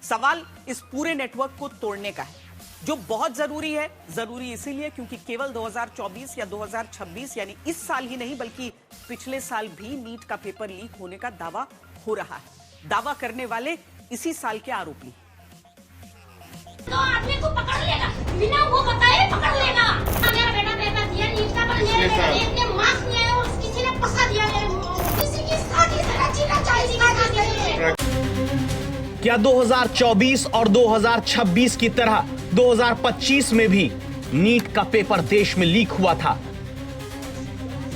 सवाल इस पूरे नेटवर्क को तोड़ने का है, जो बहुत जरूरी है। जरूरी इसीलिए क्योंकि केवल 2024 या 2026 यानी इस साल ही नहीं बल्कि पिछले साल भी नीट का पेपर लीक होने का दावा हो रहा है। दावा करने वाले इसी साल के आरोपी। तो आदमी को पकड़ लेगा, बिना वो बताए पकड़ लेगा। मेरा बेटा पेपर दिया नीट का, पर मेरे बेटे ने इतने मार्क्स लिए और किसी ने फंसा दिया, किसी की साथी से रचीना चाहिए। क्या 2024 और 2026 की तरह 2025 में भी नीट का पेपर देश में लीक हुआ था?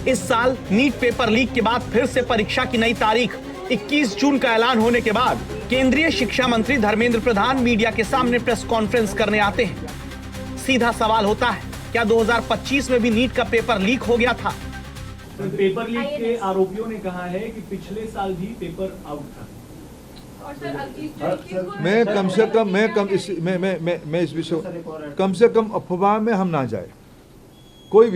इस साल नीट पेपर लीक के बाद फिर से परीक्षा की नई तारीख 21 जून का ऐलान होने के बाद केंद्रीय शिक्षा मंत्री धर्मेंद्र प्रधान मीडिया के सामने प्रेस कॉन्फ्रेंस करने आते हैं। सीधा सवाल होता है, क्या 2025 में भी नीट का पेपर लीक हो गया था? पेपर लीक के आरोपियों ने कहा है कि पिछले साल भी पेपर आउट था। मैं कम से कम अफवाह में हम ना जाए। कोई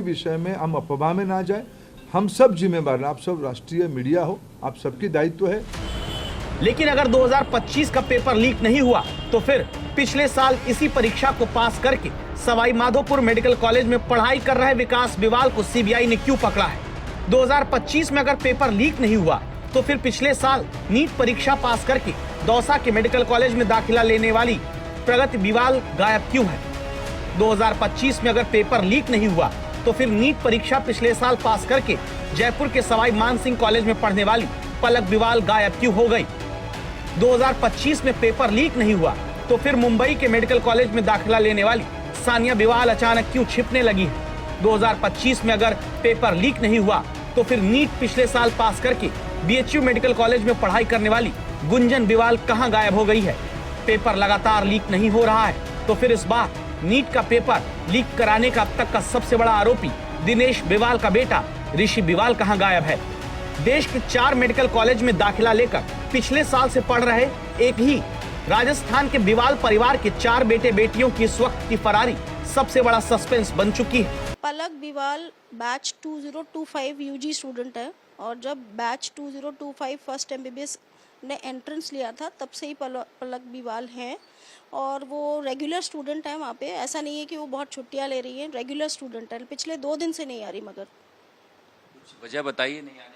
विषय में हम अफवाह में ना जाए। हम सब जिम्मेवार, आप सब राष्ट्रीय मीडिया हो, आप सबकी दायित्व है। लेकिन अगर 2025 का पेपर लीक नहीं हुआ तो फिर पिछले साल इसी परीक्षा को पास करके सवाई माधोपुर मेडिकल कॉलेज में पढ़ाई कर रहे विकास बिवाल को सीबीआई ने क्यों पकड़ा है? 2025 में अगर पेपर लीक नहीं हुआ तो फिर पिछले साल नीट परीक्षा पास करके दौसा के मेडिकल कॉलेज में दाखिला लेने वाली प्रगति बिवाल गायब क्यों है? 2025 में अगर पेपर लीक नहीं हुआ तो फिर नीट परीक्षा पिछले साल पास करके जयपुर के सवाई मानसिंह कॉलेज में पढ़ने वाली पलक बिवाल गायब क्यों हो गई? 2025 में पेपर लीक नहीं हुआ तो फिर मुंबई के मेडिकल कॉलेज में दाखिला लेने वाली सानिया बिवाल अचानक क्यों छिपने लगी है? 2025 में अगर पेपर लीक नहीं हुआ तो फिर नीट पिछले साल पास करके बीएचयू मेडिकल कॉलेज में पढ़ाई करने वाली गुंजन बिवाल कहां गायब हो गई है? पेपर लगातार लीक नहीं हो रहा है तो फिर इस बार नीट का पेपर लीक कराने का अब तक का सबसे बड़ा आरोपी दिनेश बिवाल का बेटा ऋषि बिवाल कहां गायब है? देश के 4 मेडिकल कॉलेज में दाखिला लेकर पिछले साल से पढ़ रहे एक ही राजस्थान के बिवाल परिवार के 4 बेटे बेटियों की इस वक्त की फरारी सबसे बड़ा सस्पेंस बन चुकी है। पलक बिवाल बैच 2025 यूजी स्टूडेंट है और जब बैच 2025 फर्स्ट एमबीबीएस ने एंट्रेंस लिया था तब से ही पलक बिवाल हैं और वो रेगुलर स्टूडेंट है वहाँ पे। ऐसा नहीं है कि वो बहुत छुट्टियाँ ले रही हैं, रेगुलर स्टूडेंट है। पिछले 2 दिन से नहीं आ रही, मगर कुछ वजह बताइए नहीं आने।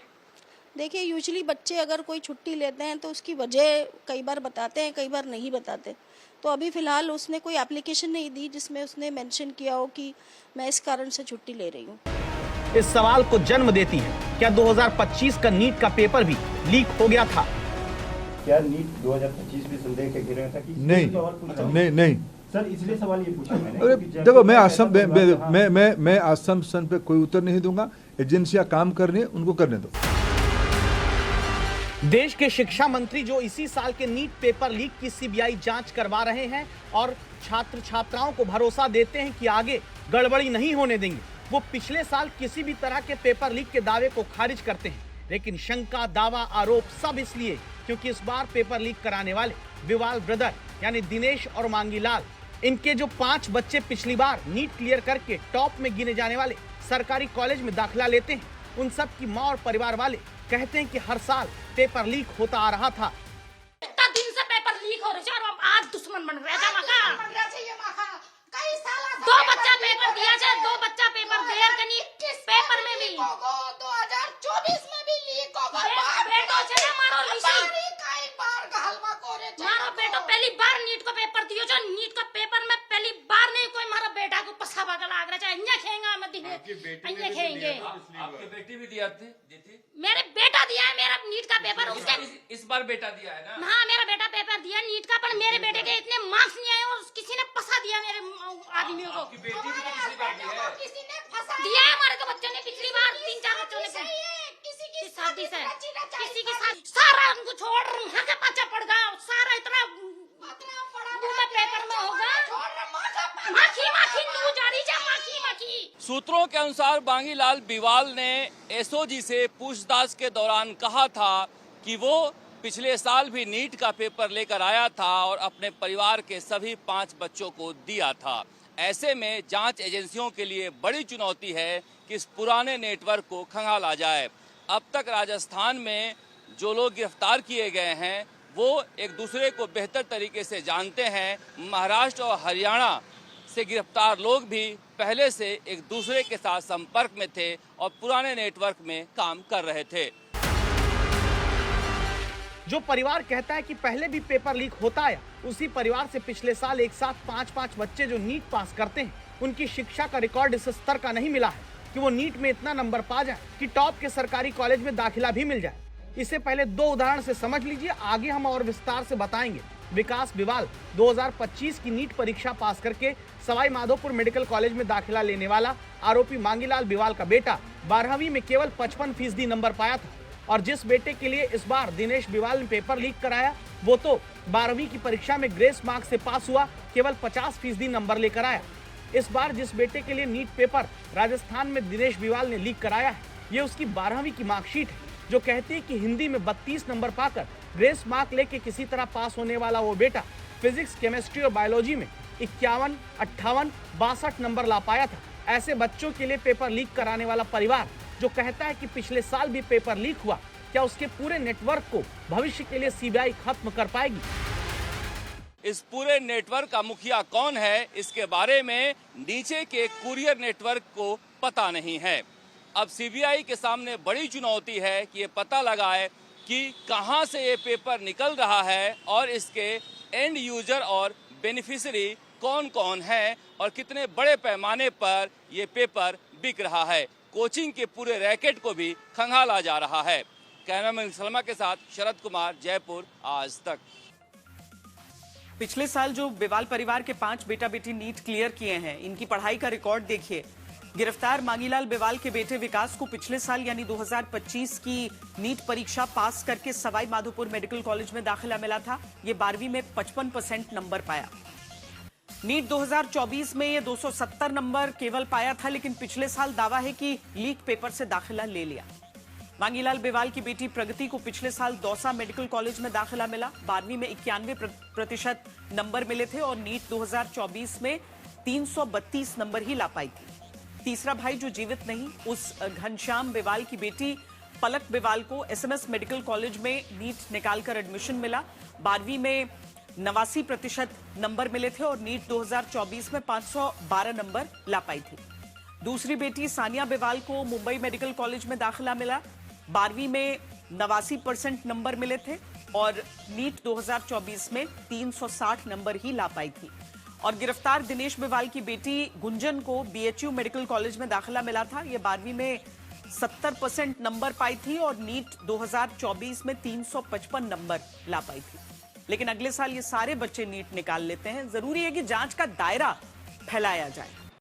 देखिए, यूजुअली बच्चे अगर कोई छुट्टी लेते हैं तो उसकी वजह कई बार बताते हैं, कई बार नहीं बताते। तो अभी फ़िलहाल उसने कोई एप्लीकेशन नहीं दी जिसमें उसने मेंशन किया हो कि मैं इस कारण से छुट्टी ले रही हूँ। इस सवाल को जन्म देती है, क्या 2025 का नीट का पेपर भी लीक हो गया था? क्या नीट 2025 में संदेह के गिरा था कि नहीं सर, इसलिए सवाल ये पूछा मैंने। अरे देखो, मैं आसम पे कोई उत्तर नहीं दूंगा। एजेंसियां काम कर रही है, उनको करने दो। देश के शिक्षा मंत्री जो इसी साल के नीट पेपर लीक की सीबीआई जांच करवा रहे हैं और छात्र छात्राओं को भरोसा देते हैं कि आगे गड़बड़ी नहीं होने देंगे, वो पिछले साल किसी भी तरह के पेपर लीक के दावे को खारिज करते हैं। लेकिन शंका, दावा, आरोप सब इसलिए क्योंकि इस बार पेपर लीक कराने वाले बिवाल ब्रदर यानी दिनेश और मांगी लाल, इनके जो 5 बच्चे पिछली बार नीट क्लियर करके टॉप में गिने जाने वाले सरकारी कॉलेज में दाखिला लेते हैं, उन सब की मां और परिवार वाले कहते हैं कि हर साल पेपर लीक होता आ रहा था। इतना दिन से पेपर लीक हो रहे थे और हम आज दुश्मन बन रहे थे। कई साल 2 बच्चा पेपर दिया है, 2 बच्चा पेपर देर के नहीं पेपर में भी 2024 में भी लीक होगा। बेटो चले मारो ऋषि, मारो बेटो पहली बार नीट को पेपर दियो जो नीट का पेपर में पहली बार नहीं कोई मारा बेटा को पसा बगल लाग रहा है। अन्या खेंगा मैं दिन अन्या खेंगे। आपकी बेटी भी दिया थी? मेरे बेटा दिया है मेरा नीट का पेपर। उसके इस बार बेटा दिया है ना? हाँ, मेरा बेटा पेपर दिया नीट का, पर मेरे बेटे के इतने मार्क्स नहीं आए और किसी ने फंसा दिया मेरे आदमियों को। आपकी बेटी भी तो पिछली बार दी है। किसी ने फंसा दिया है हमारे को बच्चों ने पिछली बार 3-4 बच्चों ने किसी की शादी से किसी के साथ सारा उनको छोड़ वहाँ के पाछा पड़ गया सारा इतना बड़ा पेपर में होगा। माखी माखी तू जा रही जा माखी माखी। सूत्रों के अनुसार बांगीलाल बिवाल ने एसओजी से पूछताछ के दौरान कहा था कि वो पिछले साल भी नीट का पेपर लेकर आया था और अपने परिवार के सभी 5 बच्चों को दिया था। ऐसे में जांच एजेंसियों के लिए बड़ी चुनौती है कि इस पुराने नेटवर्क को खंगाला जाए। अब तक राजस्थान में जो लोग गिरफ्तार किए गए हैं वो एक दूसरे को बेहतर तरीके से जानते हैं। महाराष्ट्र और हरियाणा से गिरफ्तार लोग भी पहले से एक दूसरे के साथ संपर्क में थे और पुराने नेटवर्क में काम कर रहे थे। जो परिवार कहता है कि पहले भी पेपर लीक होता आया, उसी परिवार से पिछले साल एक साथ 5-5 बच्चे जो नीट पास करते हैं, उनकी शिक्षा का रिकॉर्ड इस स्तर का नहीं मिला है कि वो नीट में इतना नंबर पा जाए कि टॉप के सरकारी कॉलेज में दाखिला भी मिल जाए। इसे पहले 2 उदाहरण से समझ लीजिए, आगे हम और विस्तार से बताएंगे। विकास बिवाल 2025 की नीट परीक्षा पास करके सवाई माधोपुर मेडिकल कॉलेज में दाखिला लेने वाला आरोपी मांगीलाल बिवाल का बेटा 12वीं में केवल 55% नंबर पाया था, और जिस बेटे के लिए इस बार दिनेश बिवाल ने पेपर लीक कराया, वो तो 12वीं की परीक्षा में ग्रेस मार्क्स से पास हुआ, केवल 50% नंबर लेकर आया। इस बार जिस बेटे के लिए नीट पेपर राजस्थान में दिनेश बिवाल ने लीक कराया है, ये उसकी 12वीं की मार्कशीट है, जो कहती है कि हिंदी में 32 नंबर पाकर ग्रेस मार्क लेके किसी तरह पास होने वाला वो बेटा फिजिक्स, केमिस्ट्री और बायोलॉजी में 51, 58, 62 नंबर ला पाया था। ऐसे बच्चों के लिए पेपर लीक कराने वाला परिवार जो कहता है कि पिछले साल भी पेपर लीक हुआ, क्या उसके पूरे नेटवर्क को भविष्य के लिए सीबीआई खत्म कर पाएगी? इस पूरे नेटवर्क का मुखिया कौन है, इसके बारे में नीचे के कुरियर नेटवर्क को पता नहीं है। अब सीबीआई के सामने बड़ी चुनौती है कि ये पता लगाए कि कहां से ये पेपर निकल रहा है और इसके एंड यूजर और बेनिफिशियरी कौन कौन है और कितने बड़े पैमाने पर ये पेपर बिक रहा है। कोचिंग के पूरे रैकेट को भी खंगाला जा रहा है। कैमरामैन सलमा के साथ शरद कुमार, जयपुर, आज तक। पिछले साल जो बिवाल परिवार के 5 बेटा बेटी नीट क्लियर किए हैं, इनकी पढ़ाई का रिकॉर्ड देखिए। गिरफ्तार मांगीलाल बिवाल के बेटे विकास को पिछले साल यानी 2025 की नीट परीक्षा पास करके सवाई माधोपुर मेडिकल कॉलेज में दाखिला मिला था। ये 12वीं में 55% नंबर पाया। नीट 2024 में ये 270 नंबर केवल पाया था, लेकिन पिछले साल दावा है कि लीक पेपर से दाखिला ले लिया। मांगीलाल बिवाल की बेटी प्रगति को पिछले साल दौसा मेडिकल कॉलेज में दाखिला मिला। 12वीं में 91% नंबर मिले थे और नीट 2024 में 332 नंबर ही ला पाई थी। तीसरा भाई जो जीवित नहीं, उस घनश्याम बिवाल की बेटी पलक बिवाल को एसएमएस मेडिकल कॉलेज में नीट निकालकर एडमिशन मिला। 12वीं में 89% नंबर मिले थे और नीट 2024 में 512 नंबर ला पाई थी। दूसरी बेटी सानिया बिवाल को मुंबई मेडिकल कॉलेज में दाखिला मिला। 12वीं में 89% नंबर मिले थे और नीट 2024 में 360 नंबर ही ला पाई थी। और गिरफ्तार दिनेश बिवाल की बेटी गुंजन को बीएचयू मेडिकल कॉलेज में दाखिला मिला था। ये 12वीं में 70% नंबर पाई थी और नीट 2024 में 355 नंबर ला पाई थी। लेकिन अगले साल ये सारे बच्चे नीट निकाल लेते हैं। जरूरी है कि जांच का दायरा फैलाया जाए।